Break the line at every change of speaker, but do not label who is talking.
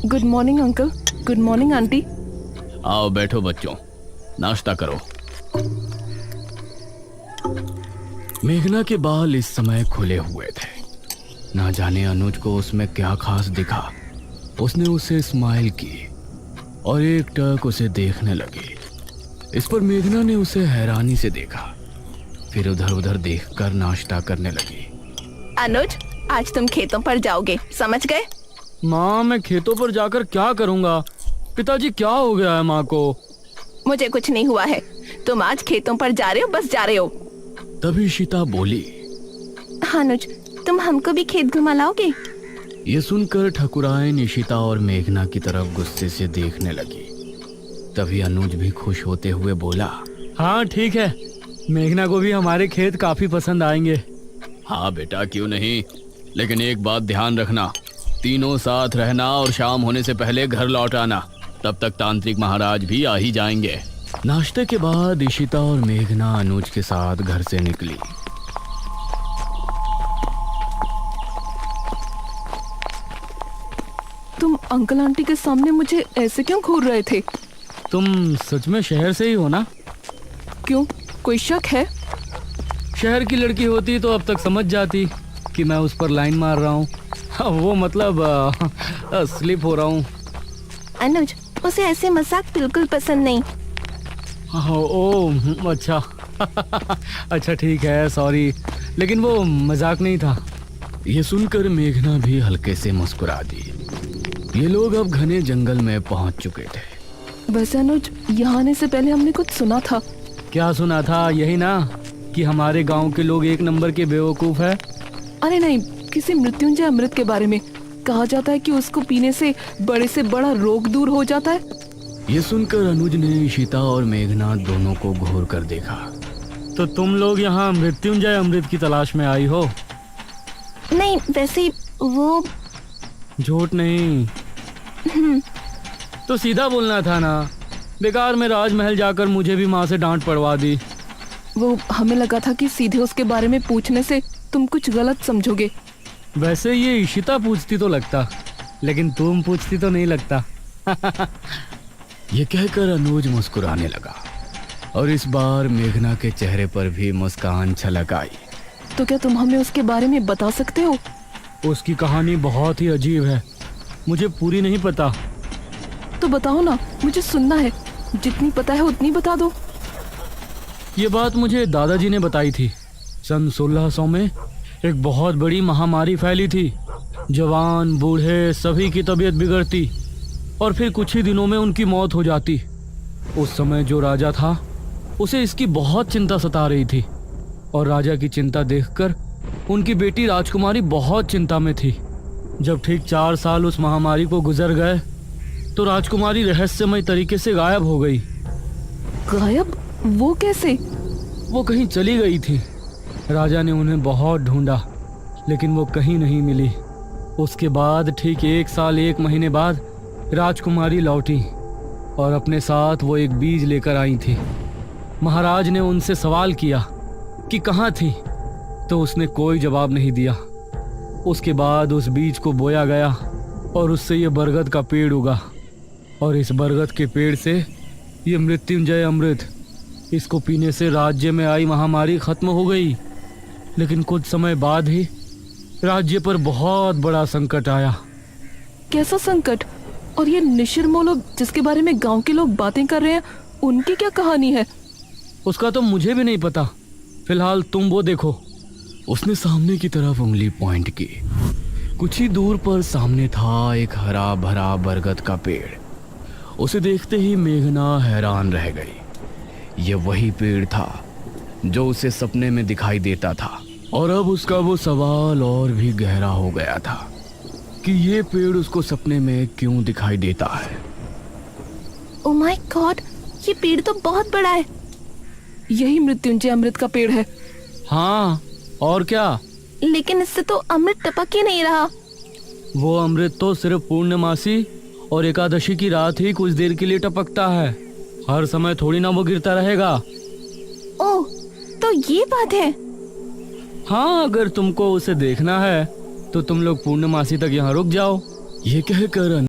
Good morning uncle. Good morning aunty.
आओ बैठो बच्चों, नाश्ता करो। मेघना के बाल इस समय खुले हुए थे। ना जाने अनुज को उसमें क्या खास दिखा। उसने उसे स्माइल की और एक टक उसे देखने लगी। इस पर मेघना ने उसे हैरानी से देखा, फिर उधर उधर देखकर नाश्ता करने लगी।
अनुज, आज तुम खेतों पर जाओगे, समझ गए?
माँ, मैं खेतों पर जाकर क्या करूँगा? पिताजी, क्या हो गया है माँ को?
मुझे कुछ नहीं हुआ है। तुम आज खेतों पर जा रहे हो, बस जा रहे हो।
तभी शीता बोली,
अनुज, तुम हमको भी खेत घुमा लाओगे?
ये सुनकर ठकुराइन इशिता और मेघना की तरफ गुस्से से देखने लगी। तभी अनुज भी खुश होते हुए बोला,
हाँ ठीक है, मेघना को भी हमारे खेत काफी पसंद आएंगे।
हाँ बेटा, क्यों नहीं, लेकिन एक बात ध्यान रखना, तीनों साथ रहना और शाम होने से पहले घर लौट आना। तब तक तांत्रिक महाराज भी आ ही जाएंगे। नाश्ते के बाद इशिता और मेघना अनुज के साथ घर से निकली।
तुम अंकल आंटी के सामने मुझे ऐसे क्यों घूर रहे थे?
तुम सच में शहर से ही हो ना?
क्यों, कोई शक है?
शहर की लड़की होती तो अब तक समझ जाती कि मैं उस पर लाइन मार रहा हूँ। वो मतलब स्लिप हो रहा हूँ।
अनुज, उसे ऐसे मजाक बिल्कुल पसंद नहीं।
ओह अच्छा। अच्छा ठीक है, सॉरी, लेकिन वो मजाक नहीं था।
ये सुनकर मेघना भी हल्के से मुस्कुरा दी। ये लोग अब घने जंगल में पहुंच चुके थे।
बस अनुज, यहाँ आने से पहले हमने कुछ सुना था।
क्या सुना था? यही ना कि हमारे गांव के लोग एक नंबर के बेवकूफ है।
अरे नहीं, किसी मृत्युंजय अमृत के बारे में कहा जाता है कि उसको पीने से बड़ा रोग दूर हो जाता है।
ये सुनकर अनुज ने इशिता और मेघना दोनों को घूर कर देखा।
तो तुम लोग यहाँ मृत्युंजय अमृत की तलाश में आई हो?
नहीं, वैसे वो
झूठ नहीं तो सीधा बोलना था ना। बेकार में राजमहल जाकर मुझे भी माँ से डांट पड़वा दी।
वो हमें लगा था कि सीधे उसके बारे में पूछने से तुम कुछ गलत समझोगे।
वैसे ये इशिता पूछती तो लगता, लेकिन तुम पूछती तो नहीं लगता।
ये कहकर अनुज मुस्कुराने लगा और इस बार मेघना के चेहरे पर भी मुस्कान छलक आई।
तो क्या तुम हमें उसके बारे में बता सकते हो?
उसकी कहानी बहुत ही अजीब है, मुझे पूरी नहीं पता।
तो बताओ ना, मुझे सुनना है। जितनी पता है उतनी बता दो।
ये बात मुझे दादाजी ने बताई थी। सन 1600 में एक बहुत बड़ी महामारी फैली थी। जवान बूढ़े सभी की तबीयत बिगड़ती और फिर कुछ ही दिनों में उनकी मौत हो जाती। उस समय जो राजा था उसे इसकी बहुत चिंता सता रही थी और राजा की चिंता देखकर उनकी बेटी राजकुमारी बहुत चिंता में थी। जब ठीक 4 साल उस महामारी को गुजर गए तो राजकुमारी रहस्यमय तरीके से गायब हो गई।
गायब? वो कैसे?
वो कहीं चली गई थी। राजा ने उन्हें बहुत ढूंढा, लेकिन वो कहीं नहीं मिली। उसके बाद ठीक 1 साल 1 महीने बाद राजकुमारी लौटी और अपने साथ वो एक बीज लेकर आई थी। महाराज ने उनसे सवाल किया कि कहाँ थी, तो उसने कोई जवाब नहीं दिया। उसके बाद उस बीज को बोया गया और उससे ये बरगद का पेड़ उगा और इस बरगद के पेड़ से ये मृत्युंजय अमृत, इसको पीने से राज्य में आई महामारी खत्म हो गई। लेकिन कुछ समय बाद ही राज्य पर बहुत बड़ा संकट आया।
कैसा संकट? और ये निशिर्मो लोग जिसके बारे में गांव के लोग बातें कर रहे हैं, उनकी क्या कहानी है?
उसका तो मुझे भी नहीं पता। फिलहाल तुम वो देखो।
उसने सामने की तरफ उंगली पॉइंट की। कुछ ही दूर पर सामने था एक हरा भरा बरगद का पेड़। उसे देखते ही मेघना हैरान रह गई। ये वही पेड़ था जो उसे सपने में दिखाई देता था और अब उसका वो सवाल और भी गहरा हो गया था कि ये पेड़ उसको सपने में क्यों दिखाई देता है।
ओह माय गॉड, ये पेड़ तो बहुत बड़ा है। यही मृत्युंजय अमृत का पेड़ है।
हाँ, और क्या?
लेकिन इससे तो अमृत टपक ही नहीं रहा।
वो अमृत तो सिर्फ पूर्णमासी और एकादशी की रात ही कुछ देर के लिए टपकता है। हर समय थोड़ी ना वो गिरता रहेगा।
ओह, तो ये बात है।
हाँ, अगर तुमको उसे देखना है तो तुम लोग पूर्णमासी तक यहाँ रुक जाओ।
ये कहकर